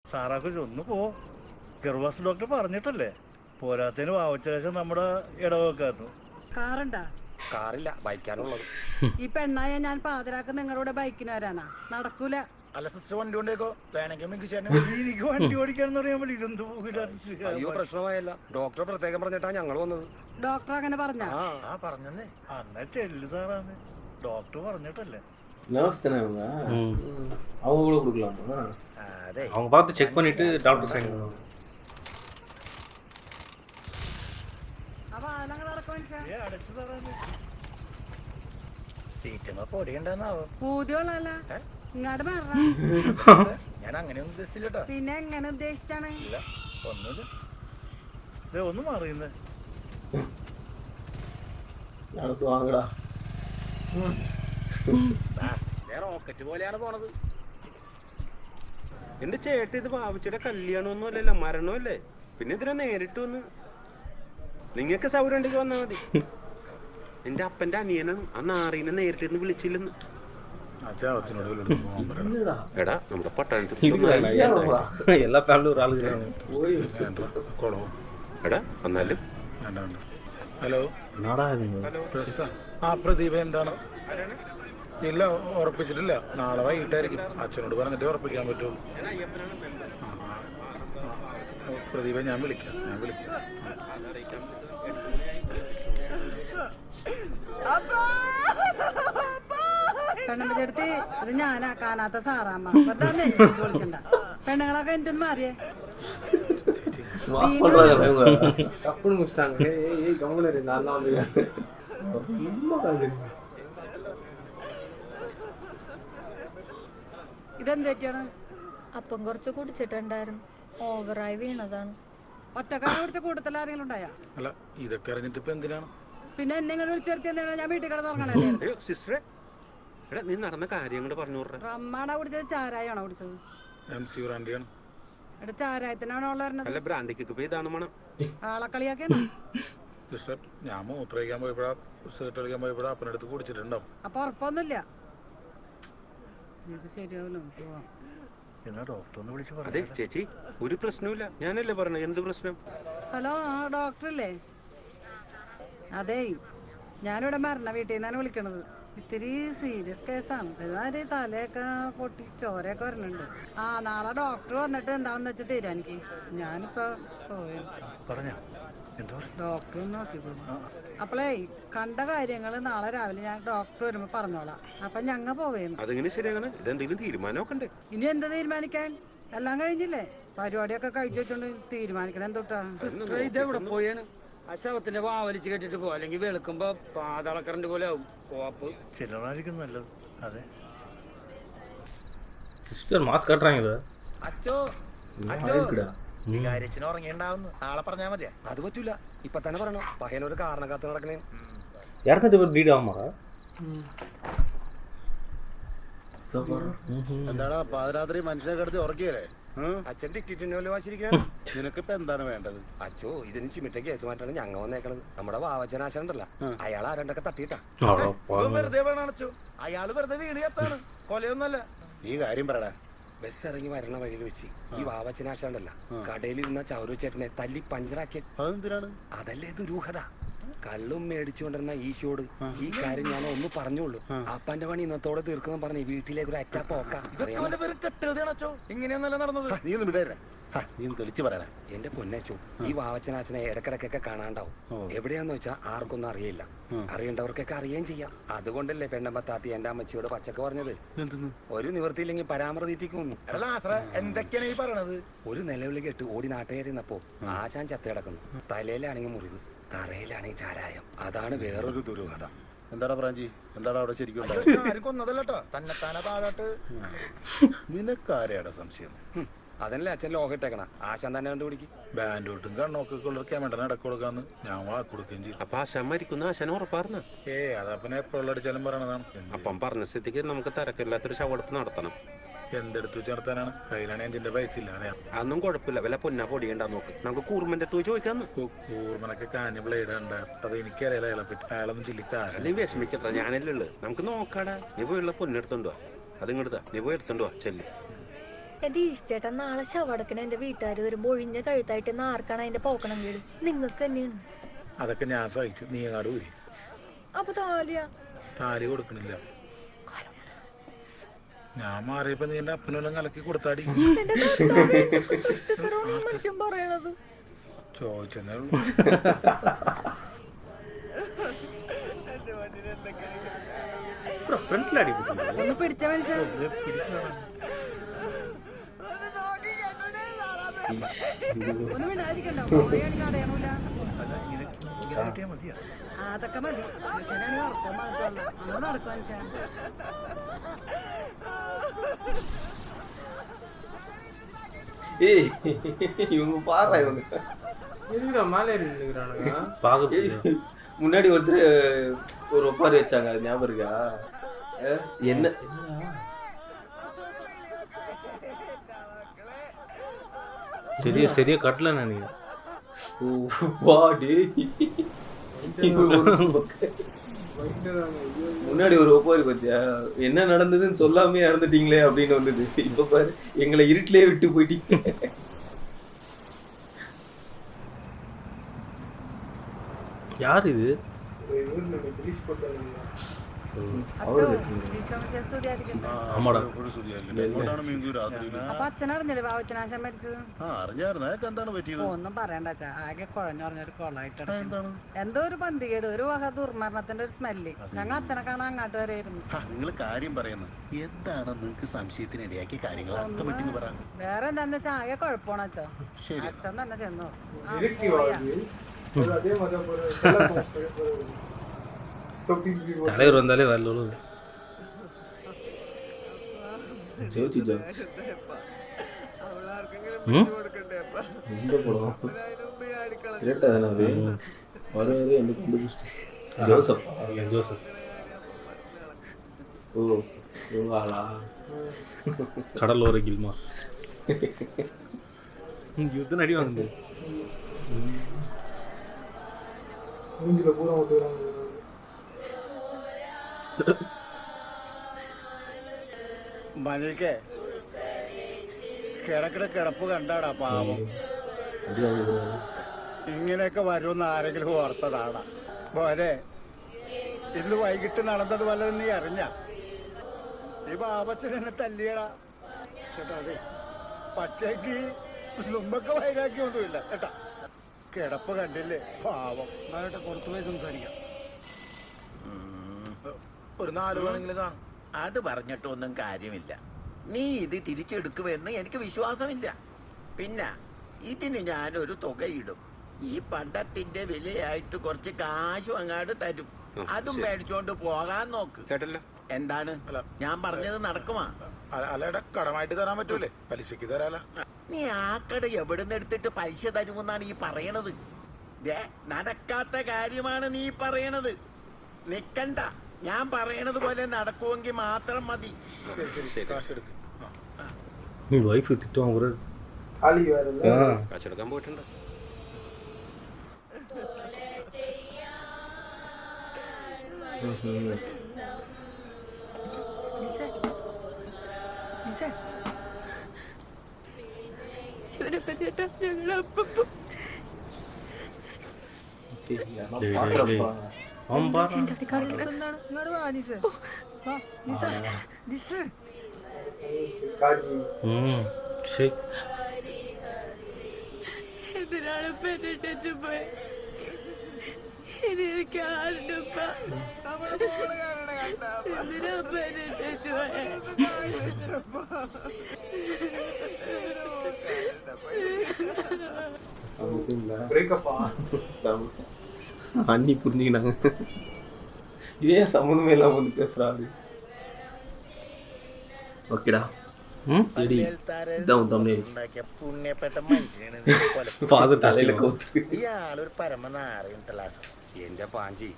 സാറാക്ക് ഒന്ന് പോ. ഗർവാസ് ഡോക്ടർ പറഞ്ഞിട്ടല്ലേ. പോരാത്തതിന് വാവച്ചേശം നമ്മുടെ ഇടവക്കാരനു. കാറുണ്ടാ? കാറില്ല, ബൈക്കാനുള്ളത്. ഈ പെണ്ണായ ഞാൻ പാതിരാക്ക് നിങ്ങളുടെ ബൈക്കിന് വരാനാ? നടക്കൂല. അല്ല സിസ്റ്റർ വണ്ടി കൊണ്ടേക്കോ, വേണമെങ്കിൽ എനിക്ക് വണ്ടി ഓടിക്കാന്ന് പറയാൻ ഇതെന്ത് അയ്യോ പ്രശ്നമായല്ല, ഡോക്ടർ പ്രത്യേകം പറഞ്ഞിട്ടാ ഞങ്ങൾ വന്നത്. ഡോക്ടർ അങ്ങനെ പറഞ്ഞ? പറഞ്ഞേ. അന്നാ ചെല്ലു സാറാന്ന് ഡോക്ടർ പറഞ്ഞിട്ടല്ലേ. அவங்க பார்த்து செக் பண்ணிட்டு டாக்டர் சைன் பண்ணுவாங்க. അടച്ചു സാറാന്ന്. സീറ്റ് പൊടിയുണ്ടെന്നാവോ? പൂതിയുള്ളല്ല ഇങ്ങോട്ട് മാറ. ഞാൻ അങ്ങനെ ഒന്നും ഉദ്ദേശിച്ചില്ല. പിന്നെ എങ്ങനെ ഉദ്ദേശിച്ചാണ്? ഒന്നുമില്ല, ഒന്നും മാറിയുന്നേ. റോക്കറ്റ് പോലെയാണ് പോണത്. എന്റെ ചേട്ട ഇത് വാവിച്ചിയുടെ കല്യാണമൊന്നും അല്ലല്ലോ, മരണമല്ലേ. പിന്നെ ഇതിനെ നേരിട്ട് വന്ന് നിങ്ങൾക്ക് സൗകര്യം ഉണ്ടെങ്കിൽ വന്നാൽ മതി. എന്റെ അപ്പന്റെ അനിയനാണ്, ആ നാറീനെ നേരിട്ട് വിളിച്ചില്ലെന്ന്. എടാ നമ്മുടെ പട്ടാളത്തിൽ എല്ലാ ഫാമിലി ഒരു ആള്. എടാ എന്നാലും ഹലോ പ്രദീപ് എന്താണ്? ഇല്ല, ഉറപ്പിച്ചിട്ടില്ല. നാളെ വൈകിട്ടായിരിക്കും. അച്ഛനോട് പറഞ്ഞിട്ടേ ഉറപ്പിക്കാൻ പറ്റുള്ളൂ. പ്രദീപെ ഞാൻ വിളിക്കാം. പെണ്ണുമ്പച്ചെടുത്ത് അത് ഞാനാ കാണാത്ത സാറാമ്മ. വിളിക്കണ്ട. പെണ്ണുങ്ങളൊക്കെ എൻ്റെ മാറിയേ. ഇതെന്താണ്? അപ്പം കുറച്ച് കുടിച്ചിട്ടുണ്ടായിരുന്നു, ഓവറായി വീണതാണ്. ഒറ്റക്കാട് കുടിച്ച കൂട്ടത്തിൽ ആരെങ്കിലും ഉണ്ടായാ? അല്ല, ഇതൊക്കെ അറിഞ്ഞിട്ട് ഇപ്പൊ എന്തിനാണ്? പിന്നെ എന്നെ വിളിച്ചെടുത്തി എന്താണ്? ഞാൻ വീട്ടിൽ കിടന്നുറങ്ങണേ. സിസ്റ്ററെ, എടാ നീ നടന്ന കാര്യങ്ങൾ പറഞ്ഞു. റമ്മാണോ കുടിച്ചത് ചാരായാണോ കുടിച്ചത്? എടാ ചാരായത്തിനാണോ അല്ല ബ്രാൻഡിക്ക് ഇതാണ് മണം. ആളക്കളിയാക്കിയാണോ? സിസ്റ്റർ, ഞാൻ മൂത്രയിക്കാൻ പോയപ്പോഴാ ഷർട്ട് കളിക്കാൻ പോയപ്പോഴാ അപ്പനടുത്ത് കുടിച്ചിട്ടുണ്ടാവും. അപ്പൊ ഉറപ്പൊന്നുമില്ല. ശരിയാവല്ലോ. ഡോക്ടറിനെ വിളിച്ചു അതെ ചേച്ചി, ഒരു പ്രശ്നമില്ല. ഞാനല്ലേ പറഞ്ഞത്, എന്ത് പ്രശ്നം? ഹലോ, ഡോക്ടറല്ലേ? അതെ, ഞാനിവിടെ മരണ വീട്ടിൽ നിന്നാണ് വിളിക്കണത്. ഇത്തിരി സീരിയസ് കേസാണ്. ഒരുമാതിരി തലയൊക്കെ പൊട്ടി ചോരയൊക്കെ വരുന്നുണ്ട്. നാളെ ഡോക്ടർ വന്നിട്ട് എന്താണെന്ന് വെച്ചാൽ തീരുമാനിക്ക്. ഞാനിപ്പോ പോയി ഡോക്ടർ നോക്കിക്കോളൂ. അപ്പോളേ കണ്ട കാര്യങ്ങള് നാളെ രാവിലെ ഞാൻ ഡോക്ടർ വരുമ്പോ പറഞ്ഞോളാം. അപ്പൊ ഞങ്ങ പോവേന്നു. അതെങ്ങനെ ശരിയാകണം? ഇതെന്തെങ്കിലും തീരുമാനമൊക്കെ? ഇനി എന്താ തീരുമാനിക്കാൻ? എല്ലാം കഴിഞ്ഞില്ലേ? പരിപാടിയൊക്കെ കഴിച്ചു വെച്ചോണ്ട് തീരുമാനിക്കണം എന്തൊട്ടാ? ഇതെവിടെ പോയാണ്? ആ ശവത്തിന്റെ വാവലിച്ച് കെട്ടിട്ട് പോ, അല്ലെങ്കിൽ വെളുക്കുമ്പോ പാതാളക്കറന്റ് പോലെ ആവും. കോപ്പ് ചിലവായിരിക്കും നല്ലത്. അതെ സിസ്റ്റർ മാസ്ക് കട്ടറാங்க. അച്ചോ വികാരിച്ചിന് ഉറങ്ങിണ്ടാവുന്നു. നാളെ പറഞ്ഞാ മതിയാ? അത് പറ്റൂല, ഇപ്പൊ തന്നെ പറയണോ. പഹയനൊരു കാരണം കാത്ത് നടക്കണേ. എന്താടാ പാതിരാത്രി മനുഷ്യനെ കിടത്തി ഉറക്കിയല്ലേ? അച്ഛൻ ടിക്കറ്റിന് വായിച്ചിരിക്കാണ്. നിനക്കിപ്പോ എന്താണ് വേണ്ടത്? അച്ഛോ, ഇതിന് ചിമിട്ട കേസ് മാറ്റാണ് ഞങ്ങ വന്നേക്കണത്. നമ്മുടെ വാവച്ചനാശനുണ്ടല്ല, അയാൾ ആരണ്ടൊക്കെ തട്ടിയിട്ടാ. വെറുതെ വേണോ? അയാള് വെറുതെ വീട് കത്താണ്, കൊലയൊന്നുമല്ല. നീ കാര്യം പറയടാ. ബസ് ഇറങ്ങി വരണ വഴിയിൽ വെച്ച് ഈ വാവച്ചനാശാണ്ടല്ല കടയിലിരുന്ന ചൗരച്ചേട്ടനെ തല്ലി പഞ്ചറാക്കിയ. അതെന്തിനാണ്? അതല്ലേ ദുരൂഹത. കള്ളും മേടിച്ചുകൊണ്ടിരുന്ന ഈശോട് ഈ കാര്യം ഞാൻ ഒന്ന് പറഞ്ഞോളൂ. അപ്പന്റെ പണി ഇന്നത്തോടെ തീർക്കുന്ന പറഞ്ഞ് വീട്ടിലേക്ക് ഒരു അറ്റാ പോക്കാം. ഇങ്ങനെയൊന്നല്ല നടന്നത്. നീ ഒന്ന് വിടേരാ, നീ തെളിച്ച് പറയണേ. എന്റെ പൊന്നച്ചോ, ഈ വാവച്ചനാച്ചനെ ഇടക്കിടക്കൊക്കെ കാണാണ്ടാവും. എവിടെയാന്ന് വെച്ചാ ആർക്കൊന്നും അറിയില്ല. അറിയേണ്ടവർക്കൊക്കെ അറിയുകയും ചെയ്യാം. അതുകൊണ്ടല്ലേ പെണ്ണമ്പത്താത്തി എന്റെ അമ്മച്ചിയോട് പച്ചക്ക് പറഞ്ഞത്, ഒരു നിവൃത്തിയില്ലെങ്കിൽ പരാമർശിക്കുന്നു. എന്തൊക്കെയാണ് ഈ പറയണത്? ഒരു നിലവിളി കേട്ട് ഓടി നാട്ടുകാരിന്നപ്പോ ആശാൻ ചത്ത കിടക്കുന്നു. തലയിലാണെങ്കിൽ മുറിവ്, തറയിലാണെങ്കിൽ ചാരായം. അതാണ് വേറൊരു ദുരൂഹത. എന്താടാ പ്രാഞ്ചി, എന്താടാ അവിടെ ശരിക്കും കൊന്നതല്ലോ? തന്നെത്താനെ താഴോട്ട്. നിനക്കാരെയാടാ സംശയം? അതല്ലേ അച്ഛൻ ലോകം ഇട്ടേക്കണ. ആശാൻ തന്നെ കണ്ടുപിടിക്കും. ബാൻഡോട്ടും കണ്ണൊക്കെ ക്യാമറ ഇടക്ക് കൊടുക്കാന്ന് ഞാൻ വാക്ക് കൊടുക്കുകയും ചെയ്യും. അപ്പൊ ആശാൻ മരിക്കുന്ന ആശാൻ ഉറപ്പാർന്ന? അതപ്പനെ എപ്പോഴുള്ള അടിച്ചാലും പറയണതാണ്. അപ്പം പറഞ്ഞ സ്ഥിതിക്ക് നമുക്ക് തിരക്കില്ലാത്തൊരു ശവടുപ്പ് നടത്തണം. എന്തെടുത്ത് വെച്ച് നടത്താനാണ്? കയ്യിലാണ് എഞ്ചിന്റെ പൈസ ഇല്ല, അറിയാം. അതൊന്നും കുഴപ്പമില്ല, വല്ല പൊന്നാ പൊടിയണ്ടാ നോക്ക്. നമുക്ക് കൂർമന്റെ ചോദിക്കാന്ന്. കൂർമനൊക്കെ കാഞ്ഞ ബ്ലേഡ് ഉണ്ട്. അത് എനിക്കറിയാലോ അയാളെ പറ്റി. അയാളൊന്നും ചില്ലിക്കാശ. നീ വിഷമിക്കത്ര, ഞാനല്ലേ ഉള്ളത്. നമുക്ക് നോക്കാടാ. നീ പോയുള്ള പൊന്നെടുത്തോണ്ടോ, അതിങ്ങടുത്താ. നീ പോയി എടുത്തോണ്ടോ ചെല്ലി. എന്റെ ഈശ്ചേട്ടൻ നാളെ ശവടക്കണ എന്റെ വീട്ടുകാർ വരുമ്പോ ഒഴിഞ്ഞ കഴുത്തായിട്ട് നാർക്കാണ് അതിന്റെ പോക്കണം വീട് നിങ്ങൾക്ക് തന്നെയാണ്. അതൊക്കെ ഞാൻ സഹിച്ചു, നീ അങ്ങാട് പോയി. അപ്പൊ താലിയ താലി കൊടുക്കണില്ല. ഞാൻ മാറിയപ്പോ നീ എന്റെ അപ്പനെല്ലാം കലക്കി കൊടുത്താടി. എന്റെ കർത്താവേ, മനുഷ്യൻ പറയണത്. ചോദിച്ചെന്നേ ഉള്ളൂ. ഫ്രണ്ടിലടി ഒന്ന് പിടിച്ച മനുഷ്യൻ. ഒന്ന് വിടാതിരിക്കണ്ടോ? പോയാണെങ്കിൽ അടയണൂല. അല്ല ഇങ്ങനെ കിട്ടിയാൽ മതിയാ. അതൊക്കെ മതി. മനുഷ്യനാണെങ്കിൽ ഉറക്കം മാത്രമല്ല, അങ്ങനെ നടക്കും മനുഷ്യൻ. ஏய் இவங்க பாடுறா இவங்க மேலே இருக்கிறானுங்க பார்க்க முன்னாடி ஒருத்தர் ஒரு ஒப்பாரி வச்சாங்க, அது ஞாபகம் இருக்கா? என்ன சரியா கட்டல நினைக்கிறேன். வாடி முன்னாடி ஒரு ஒப்பாரி பார்த்தியா, என்ன நடந்ததுன்னு சொல்லாமே இறந்துட்டீங்களே அப்படின்னு வந்தது. இப்ப பாரு, எங்களை இருட்டிலே விட்டு போயிட்டீங்க. யார் இது? അച്ഛോ, ഈശോമിശിഹായെ സ്തുതിയായിരിക്കട്ടെ. ஆமாடா. എങ്ങോട്ടാണ് മീൻകൂ രാത്രി? അപ്പൊ അച്ഛനറിഞ്ഞില്ലേ വാവച്ചനാശം മരിച്ചത്? അറിഞ്ഞായിരുന്നു. അതൊക്കെ എന്താണ് പറ്റിയത്? ഒന്നും പറയണ്ട അച്ഛാ, ആകെ കുഴഞ്ഞൊറിഞ്ഞൊരു കൊളായിട്ട് എന്താണ്? എന്തോ ഒരു പന്തികേട്, ഒരു വക ദുർമരണത്തിന്റെ ഒരു സ്മെല്ല്. ഞങ്ങൾ അച്ഛനെ കാണാൻ അങ്ങോട്ട് വരെയായിരുന്നു. നിങ്ങൾ കാര്യം പറയുന്നത് എന്താണ്? നിങ്ങൾക്ക് സംശയത്തിനിടയാക്കിയ കാര്യങ്ങൾ ഓട്ടോമാറ്റിക് പറ. വേറെ എന്താണെന്ന് വെച്ചാൽ ആകെ കുഴപ്പമാണ് അച്ഛാ. ശരി. അച്ഛൻ തന്നെ ചെന്നു. தலைவர் வந்தாலே வரல. ஜோதி ஜோக்ஸ் இந்த படம் கரெக்டா தானே அது வர எந்த கண்டுபிடிச்சிட்டு ஜோசப் ஜோசப். ஓ இவங்க ஆளா? கடலோர கில்மாஸ். யுத்தம் அடி வாங்குது. മനിൽക്കേ കിടപ്പ് കണ്ടാടാ പാവം. ഇങ്ങനെയൊക്കെ വരുമെന്ന് ആരെങ്കിലും ഓർത്തതാണാ പോലെ? ഇന്ന് വൈകിട്ട് നടന്നത് വല്ലതും നീ അറിഞ്ഞ? ഈ ബാബച്ചനെ തല്ലിയടാ ചേട്ടാ. അതെ, പക്ഷേക്ക് മുമ്പൊക്കെ വൈരാഗ്യമൊന്നുമില്ല കേട്ടാ. കിടപ്പ് കണ്ടില്ലേ പാവം. പുറത്തു പോയി സംസാരിക്കാം. ഒരു 4 വേണമെങ്കിലും കാണും. അത് പറഞ്ഞിട്ടൊന്നും കാര്യമില്ല. നീ ഇത് തിരിച്ചെടുക്കുമെന്ന് എനിക്ക് വിശ്വാസമില്ല. പിന്നെ ഇതിന് ഞാനൊരു തുകയിടും. ഈ പണ്ടത്തിന്റെ വിലയായിട്ട് കുറച്ച് കാശും അങ്ങാട് തരും. അതും മേടിച്ചോണ്ട് പോകാൻ നോക്ക്. കേട്ടല്ലോ? എന്താണ് ഞാൻ പറഞ്ഞത്? നടക്കുമാ? അല്ലടാ, കടമായിട്ട് തരാൻ പറ്റൂലേ? പലിശക്ക് തരാല. നീ ആ കട എവിടുന്ന് എടുത്തിട്ട് പൈസ തരുമെന്നാണ് ഈ പറയണത്? നടക്കാത്ത കാര്യമാണ് നീ പറയണത്. നിക്കണ്ട, ഞാൻ പറയണത് പോലെ നടക്കുമെങ്കിൽ മാത്രം മതി. ശരി, കാശെടുക്ക്. நீ வைஃப் திட்டுவான் ஒரு കാശെടുക്കാൻ പോയിട്ടുണ്ട്. ശിവനപ്പ ചേട്ടാ, ഞങ്ങളുടെ അപ്പം அவன் பாரு. എന്താണ് ഇങ്ങോട്ട് വാ നിസേ. വാ നിസേ. നിസേ சரி. എന്തിനാണ് പെണ്ണിട്ടു പോയ? എനിക്ക് ആരുണ്ടപ്പ? എന്തിനാ പെണ്ണിട്ടു പോയ? அண்ணி புரிஞ்சுக்கினாங்க. ஏன் சம்மந்தமே இல்லாம வந்து பேசுறாரு? ஓகேடா. പുണ്യപ്പെട്ട മനുഷ്യനാണ്. ഫാദർ தலையில கோத்து ഇയാളൊരു പരമനാറിട്ടലാസം. എന്റെ പാഞ്ചി,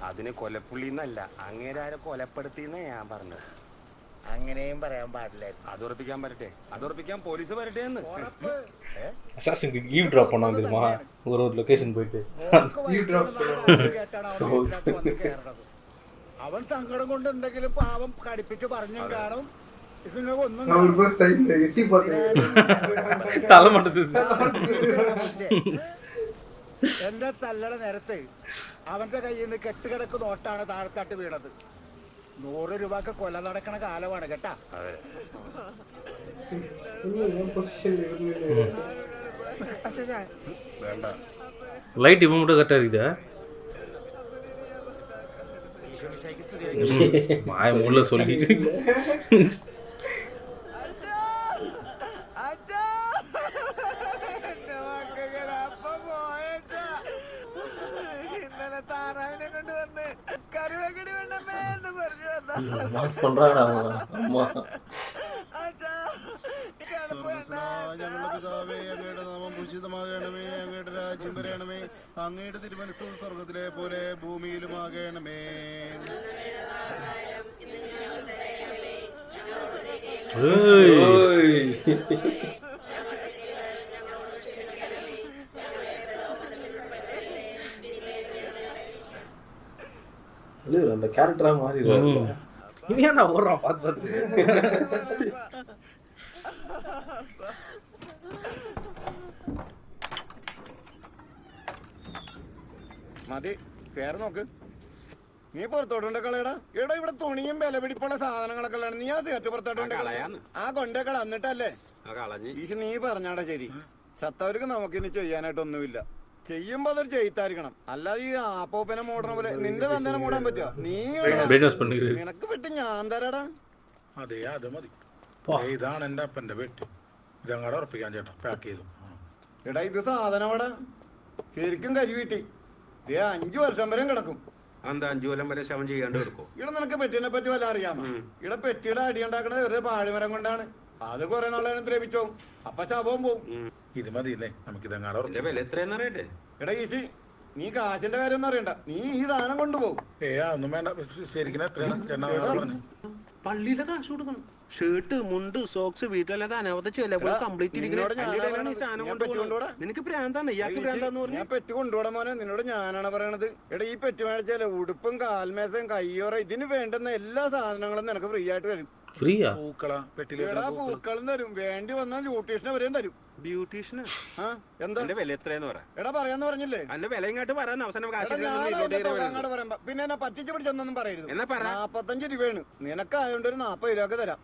അതിന് കൊലപ്പുള്ളിന്നല്ല, അങ്ങേരാരെ കൊലപ്പെടുത്തിന്നാ ഞാൻ പറഞ്ഞത്. അങ്ങനെയും പറയാൻ പാടില്ലായിരുന്നു. അതുറപ്പിക്കാൻ വരട്ടെ, അതുറപ്പിക്കാൻ പോലീസ് വരട്ടെ എന്ന്. அசாசின் கிரீட் டிராப் பண்ணான் தெரியுமா? ஒரு லொகேஷன் போயிட்டு അവൻ സങ്കടം കൊണ്ട് എന്തെങ്കിലും പാവം കടിപ്പിച്ച് പറഞ്ഞും കാണും. ഇത് നിങ്ങൾക്ക് ഒന്നും തലമട്ടത്ത് എന്റെ തല്ലട നേരത്തെ അവന്റെ കയ്യിൽ നിന്ന് കെട്ടുകിടക്ക് നോട്ടാണ് താഴത്താട്ട് വീണത്. 100 രൂപക്ക് കൊല നടക്കണ കാലമാണ് കേട്ടാ. വേണ്ട. லைட் இவன் மட்டும் கரெக்டாக இருக்குதா? மாய முள்ள சொல்லி மாஸ் பண்றாங்க அம்மா. ഞങ്ങളുടെ പിതാവേ, അങ്ങയുടെ നാമം പൂജിതമാകണമേ, അങ്ങയുടെ രാജ്യം വരണമേ, അങ്ങയുടെ തിരുമനസ്സ് സ്വർഗത്തിലെ പോലെ ഭൂമിയിലുമാകണമേ. அந்த கேரக்டரா மாறிடுவாரு. இவன் ஏன்டா ஓடுறான் பார்த்து பார்த்து? മതി കേറി നോക്ക്. നീ പുറത്തോട്ടുണ്ട് കളയടാ. എടാ ഇവിടെ തുണിയും വില പിടിപ്പുള്ള സാധനങ്ങളൊക്കെ ഉള്ളതാണ്. നീ ആ തീർച്ച പുറത്തോട്ടുണ്ട് ആ കൊണ്ടേ കളന്നിട്ടല്ലേ ഈശ്. നീ പറഞ്ഞാടാ ശരി. ചത്തവർക്ക് നമുക്കിനി ചെയ്യാനായിട്ടൊന്നുമില്ല. ചെയ്യുമ്പോ അതൊരു ചെയ്ത്തായിരിക്കണം. അല്ലാതെ ഈ ആപ്പോപ്പനെ മൂടണ പോലെ നിന്റെ തന്തനെ മൂടാൻ പറ്റുമോ? നീ നിനക്ക് പറ്റി ഞാൻ തരാടാ. അതെ, അത് മതി. ഇതാണ് എന്റെ അപ്പന്റെ വെട്ടി. ഇതങ്ങടെ ഉറപ്പിക്കാൻ ചേട്ടാ. പാക്ക് ചെയ്തു. എടാ ഇത് സാധനം അവിടെ ശരിക്കും കരി വീട്ടി. 5 വർഷം വരെ കിടക്കും. എന്താ 5 കൊല്ലം വരെ ശവം ചെയ്യാണ്ട് എടുക്കും? ഇവിടെ നിനക്ക് പെട്ടിനെ പറ്റി വല്ല അറിയാമോ? ഇവിടെ പെട്ടിയുടെ അടി ഉണ്ടാക്കണത് വെറുതെ പാഴിമരം കൊണ്ടാണ്. അത് കുറെ നാളെ ദ്രവിച്ചോ, അപ്പൊ ശവവും പോവും. ഇത് മതിയില്ലേ, നമുക്ക് ഇതങ്ങടെ ഉറപ്പിക്കാം. വില എത്രയെന്ന് അറിയട്ടെ? എടാ ഈശി, നീ കാശിന്റെ കാര്യം ഒന്നും അറിയണ്ട. നീ ഈ സാധനം കൊണ്ടുപോകും. ഒന്നും വേണ്ട. ശരിക്കും എത്രയാണ് ചേട്ടൻ പറഞ്ഞു? പള്ളിയിലെ കാശ് കൊടുക്കണം. ഷർട്ട്, മുണ്ട്, സോക്സ്, വീട്ടിലല്ലാതെ അനവധി ചിലവുകൾ കംപ്ലീറ്റ് നിനക്ക് ഭ്രാന്താണ്. ഇയാൾക്ക് ഭ്രാന്താന്ന് പറഞ്ഞു. ഞാൻ പെട്ടി കൊണ്ടുപോടാ മോനെ. നിന്നോട് ഞാനാണ് പറയണത്. എടാ ഈ പെട്ടി മേടിച്ചാലേ ഉടുപ്പും കാൽമേസയും കയ്യോറ ഇതിന് വേണ്ടുന്ന എല്ലാ സാധനങ്ങളും നിനക്ക് ഫ്രീ ആയിട്ട് തരും. ഫ്രീയാ? പൂക്കളാ എടാ പൂക്കളും തരും. വേണ്ടി വന്നാൽ ബ്യൂട്ടീഷ്യനെ വരെയും തരും. ബ്യൂട്ടീഷ്യന് എന്താ വില എത്രയെന്ന് പറ. എടാ പറയാന്ന് പറഞ്ഞില്ലേ? അന്റെ വില ഇങ്ങോട്ട് പറയാൻ അവസാനം പറയാം. പിന്നെ എന്നെ പറ്റിച്ച് പിടിച്ചൊന്നും പറയരുത്. 45 രൂപയാണ്. നിനക്കായോണ്ട് ഒരു 40 രൂപ തരാം.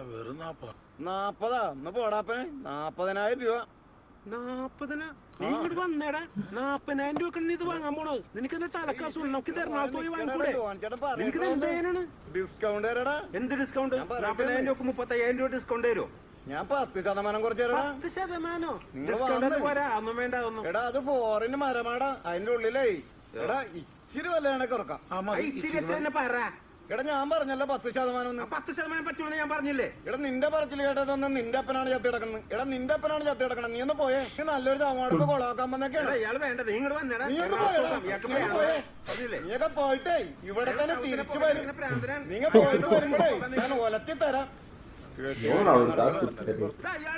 വെറും 40? 40 ഒന്ന് പോടാപ്പനെ. 40,000 രൂപ. 40? നീ ഇങ്ങോട്ട് വന്നേടാ. 40,000 രൂപ ഇത് വാങ്ങാൻ പോണോ? നിനക്ക് എന്താ തലക്കാശ്? നമുക്ക് എറണാകുളത്ത് പോയി വാങ്ങിക്കൂടെ? നിനക്ക് എന്താണ് ഡിസ്കൗണ്ട് തരടാ. എന്ത് ഡിസ്കൗണ്ട്? 40,000 രൂപ 35,000 രൂപ ഡിസ്കൗണ്ട് തരുമോ? ഞാൻ 10% കുറച്ച് തരാം. 10%? ഡിസ്കൗണ്ട് പോരാ. ഒന്നും വേണ്ട. ഒന്നും. എടാ അത് ഫോറിന് മരമാടാ. അതിന്റെ ഉള്ളിലേ എടാ ഇച്ചിരി വല്ലതാണ് കുറക്കാം. എടാ ഞാൻ പറഞ്ഞല്ലോ 10%. 10% പറ്റുമെന്ന് ഞാൻ പറഞ്ഞില്ലേ? എടാ നിന്റെ പറച്ചിൽ കേട്ടതൊന്നും നിന്റെ അപ്പനാണ് ചത്തി കിടക്കുന്നത്. എടാ നിന്റെ അപ്പനാണ് ചത്തി കിടക്കണം. നീ ഒന്ന് പോയേ. നീ നല്ലൊരു ചമാടത്ത് കൊളാക്കാൻ വന്നൊക്കെയാണ്. നീയൊക്കെ പോയിട്ടേ ഇവിടെ തന്നെ തിരിച്ചു വരും. നീങ്ങ പോയിട്ട് വരുമ്പോഴേ ഞാൻ ഒലത്തി തരാം.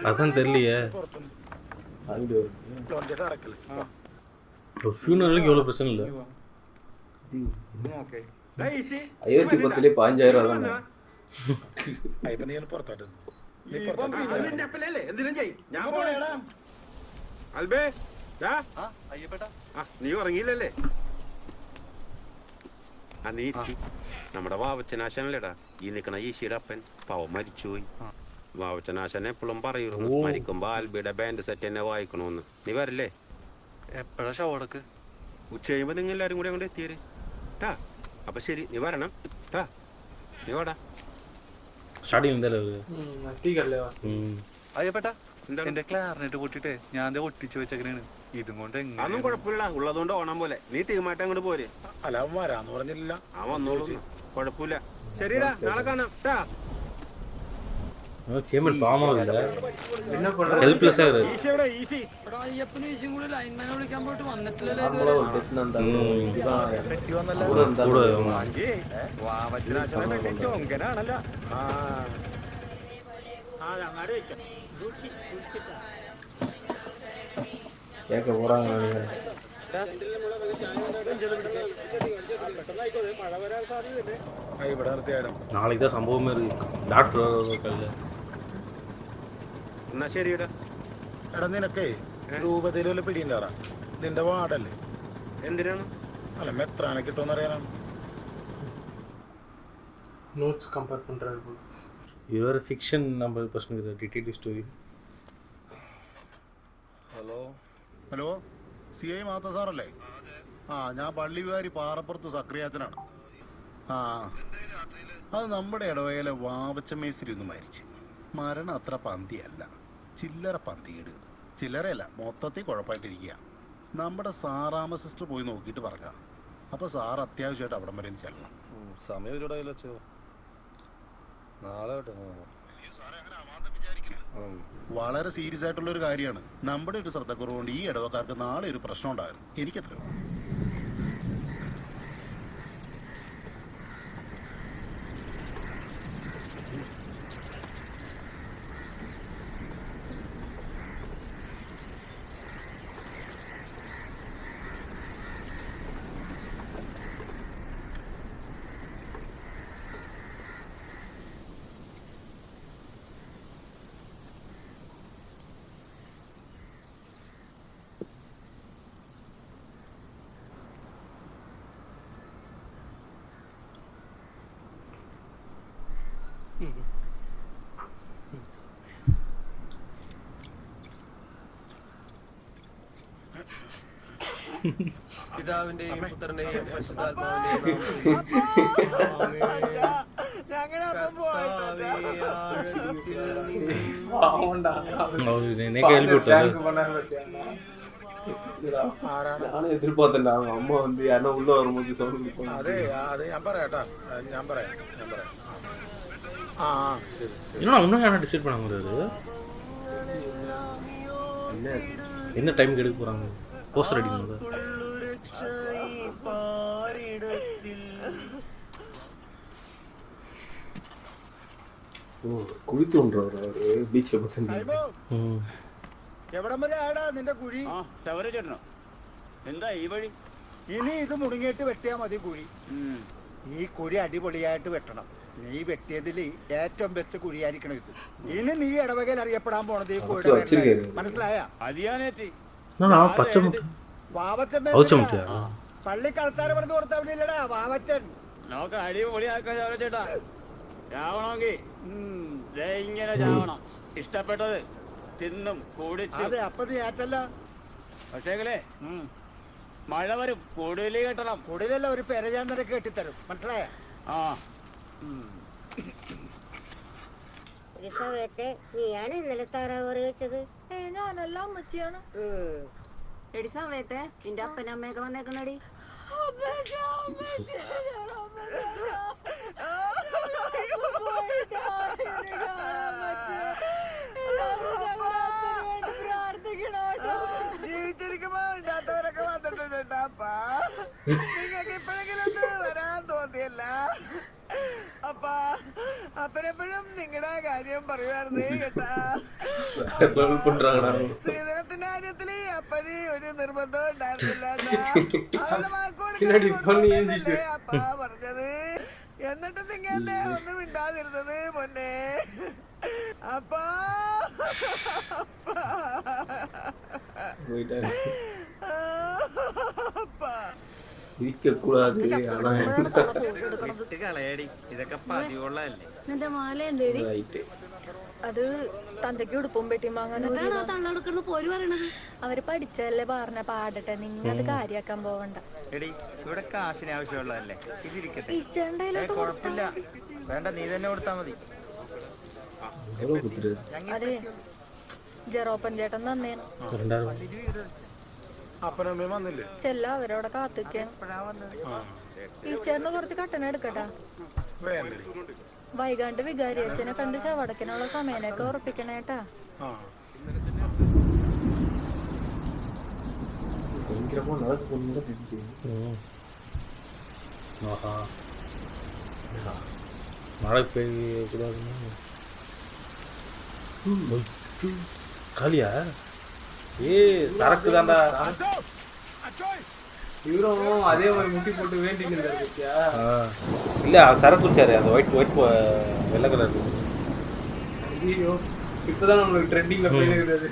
அதான் தெரியலையே. അടക്കല്ലേ? ஃபியூனலுக்கு எவ்வளோ பிரச்சனை இல்லை. 5010 15,000 നീ പുറത്തോട്ട് നീ ഉറങ്ങിയില്ലല്ലേ? നീ നമ്മുടെ വാവച്ചനാശനല്ലേടാ ഈ നിക്കണ ഈശിയുടെ അപ്പൻ. പാവം മരിച്ചുപോയി. വാവച്ചനാശൻ എപ്പോഴും പറയുന്നു മരിക്കുമ്പോ ആൽബിയുടെ ബാൻഡ് സെറ്റ് തന്നെ വായിക്കണോന്ന്. നീ വരില്ലേ? എപ്പോഴാ ഷോടക്ക്? ഉച്ച കഴിയുമ്പോ നിങ്ങൾ എല്ലാരും കൂടി അങ്ങോട്ട് എത്തിയേര് ടാ. അപ്പൊ ശരി, നീ വരണം ടാ. നീ വാടാ. ஸ்டார்டிங் இருந்தாலும் അയ്യപ്പേട്ടാ എന്റെ ക്ലാറിനെറ്റ് പൊട്ടിട്ടേ ഞാൻ ഒട്ടിച്ചു വെച്ചേക്കണേണ്. ഇതും കൊണ്ട് അതൊന്നും കുഴപ്പമില്ല. ഉള്ളതുകൊണ്ട് ഓണം പോലെ. നീ ടീമായിട്ട് അങ്ങോട്ട് പോരെ. അല്ല അവൻ വരാന്ന് പറഞ്ഞില്ല. ആ വന്നോളൂ. കുഴപ്പമില്ല. ശരിടാ, നാളെ കാണാം ടാ. சேமன் பாவமாக இல்லை, ஹெல்ப்லெஸ்ஸாக இருக்குது. അയ്യപ്പനും ഈശയും കൂടി ലൈൻമാനെ വിളിക്കാൻ പോയിട്ട് വന്നിട്ടില്ലല്ലോ. ചൊങ്കനാണല്ലോ. கேட்க போறாங்க. ഇവിടെ നിർത്തിയാലും நாளைக்கு தான் சம்பவமே இருக்கு டாக்டர் கையில் എന്നാ ശരിയടാ. എടാ നിനക്കേ രൂപതയിൽ വല്ല പിടിയുണ്ടാടാ? നിന്റെ വാർഡല്ലേ? എന്തിനാണ്? അല്ല മെത്രാനെ കിട്ടുമെന്ന് അറിയാനാണ്. நோட்ஸ் கம்பேர் பண்ணுறாரு போல. இது வேறு ஃபிக்ஷன் நம்ம பசங்க டிடெயில் ஸ்டோரி. ഹലോ CI മാത്ത സാറല്ലേ? ആ ഞാൻ പള്ളി വികാരി പാറപ്പുറത്ത് സക്രിയാച്ചനാണ്. ആ അത് നമ്മുടെ ഇടവകയിലെ വാവച്ച മേസ്തിരി ഒന്ന് മരിച്ച്. മരണം അത്ര പന്തിയല്ല, ചില്ലറ പന്തികേട്. ചില്ലറയല്ല, മൊത്തത്തിൽ കുഴപ്പമായിട്ടിരിക്കുക. നമ്മുടെ സാറാമ്മ സിസ്റ്റർ പോയി നോക്കിയിട്ട് പറഞ്ഞ. അപ്പോൾ സാർ അത്യാവശ്യമായിട്ട് അവിടം വരെ ഒന്ന് ചെല്ലണം. സമയം ഒരുപാടായില്ലോ അച്ഛോ. നാളെ വളരെ സീരിയസ് ആയിട്ടുള്ള ഒരു കാര്യമാണ്. നമ്മുടെ ഒരു ശ്രദ്ധക്കുറവുകൊണ്ട് ഈ ഇടവക്കാർക്ക് നാളെ ഒരു പ്രശ്നം ഉണ്ടായിരുന്നു. എനിക്കത്രയോ. പിതാവിന്റെയും പുത്രന്റെയും പരിശുദ്ധാത്മാവിന്റെയും எதிர்பார்த்தேன்டா அவங்க அம்மா வந்து யாரும் உள்ள வரும்போது சவுண்ட். അതെ അതെ ഞാൻ പറയാട്ടാ, ഞാൻ പറയാം. ആ ശരി. என்னடா இன்னும் யாரும் டிசைட் பண்ண முடியாது என்ன டைமுக்கு எடுக்க போகிறாங்க போஸ்டர் அடிக்கணும். குழி தோன்றவர் அவரு பீச்சில் பார்த்து. എവിടം വരെ ആടാ നിന്റെ കുഴി? ചേട്ടനോ എന്താ ഈ വഴി? ഇനി ഇത് മുടങ്ങിയിട്ട് വെട്ടിയാ മതി കുഴി. ഈ കുഴി അടിപൊളിയായിട്ട് വെട്ടണം. നീ വെട്ടിയതിൽ ഏറ്റവും ബെസ്റ്റ് കുഴിയായിരിക്കണം ഇത്. ഇനി നീ ഇടവകയിൽ അറിയപ്പെടാൻ പോണത് ഈ കുഴിയുടെ മനസ്സിലായ? വാവച്ചൻ പള്ളിക്കളത്താറ് പറഞ്ഞു കൊടുത്ത അവിടെ ഇല്ലടാ വാവച്ചൻ. നമുക്ക് അടിപൊളിയാക്കാൻ ചേട്ടാ. ചാവണമെങ്കിൽ ഇങ്ങനെ ചാവണം. ഇഷ്ടപ്പെട്ടത് തിന്നും കൂടിച്ച്. അതെ അപ്പൊ നീ ഏറ്റല്ല. പക്ഷേങ്കിലേ മഴ വരും, കൂടുതൽ കെട്ടണം. കൂടുതലല്ല ഒരു പെരയാൻ നിനക്ക് കെട്ടിത്തരും, മനസ്സിലായ? ആ നീയാണ് ഇന്നലെ താറാവറി വെച്ചത്? ഞാനല്ല, അമ്മച്ചിയാണ്. എടി സമയത്തെ നിന്റെ അപ്പനമ്മയൊക്കെ വന്നേക്കണടി. ജീവിച്ചിരിക്കുമ്പോ ഇല്ലാത്തവരൊക്കെ വന്നിട്ടുണ്ട്. അപ്പാ നിങ്ങൾക്ക് ഇപ്പോഴെങ്കിലും ഒന്ന് വരാൻ തോന്നിയല്ല. അപ്പാ അപ്പനെപ്പോഴും നിങ്ങളുടെ കാര്യം പറയുവായിരുന്നു കേട്ടാ. സ്ത്രീധനത്തിന്റെ കാര്യത്തില് അപ്പന് ഒരു നിർബന്ധം ഉണ്ടായിരുന്നില്ല. അപ്പാ പറഞ്ഞത്. എന്നിട്ട് നിങ്ങളെ ഒന്നും മിണ്ടാതിരുന്നത് പൊന്നെ. അപ്പാ ഇതൊക്കെ പതിവുള്ളതല്ലേ. നിന്റെ മാല എന്തേടി? അത് തന്തയ്ക്ക് ഉടുപ്പും പെട്ടിയും വാങ്ങാൻ പോര് പറയണത്. അവര് പഠിച്ചല്ലേ പറഞ്ഞ പാടട്ടെ, നിങ്ങ അത് കാര്യാക്കാൻ പോവണ്ട. എടി ഇവിടെ കാശിന് ആവശ്യമുള്ളതല്ലേ, ഇതിരിക്കട്ടെ. കുഴപ്പമില്ല, വേണ്ട നീ തന്നെ കൊടുത്താ മതി. അതെ ജെറോപ്പൻ ചേട്ടൻ തന്നേന്. അപ്പനമ്മയും വന്നില്ലേ? ചെല്ല അവരോടെ കാത്തിക്കാണ്. ഈശ്വരന് കുറച്ച് കട്ടന എടുക്കട്ടാ. വൈകാണ്ട് വികാരി അച്ഛനെ കണ്ട് ചവടക്കിനുള്ള സമയനൊക്കെ ഉറപ്പിക്കണേട്ടാ. மழை பெய்யக்கூடாதுன்னா காலியா? ஏ சரக்கு தாண்டா. இவரும் அதே மாதிரி முட்டி போட்டு வேண்டிட்டு இருந்தாரு பத்தியா? இல்ல சரக்கு குடிச்சாரு அந்த ஒயிட் வெள்ளை கலர். ஐயோ இப்பதான் நம்மளுக்கு ட்ரெண்டிங்ல போயிருக்கிறது.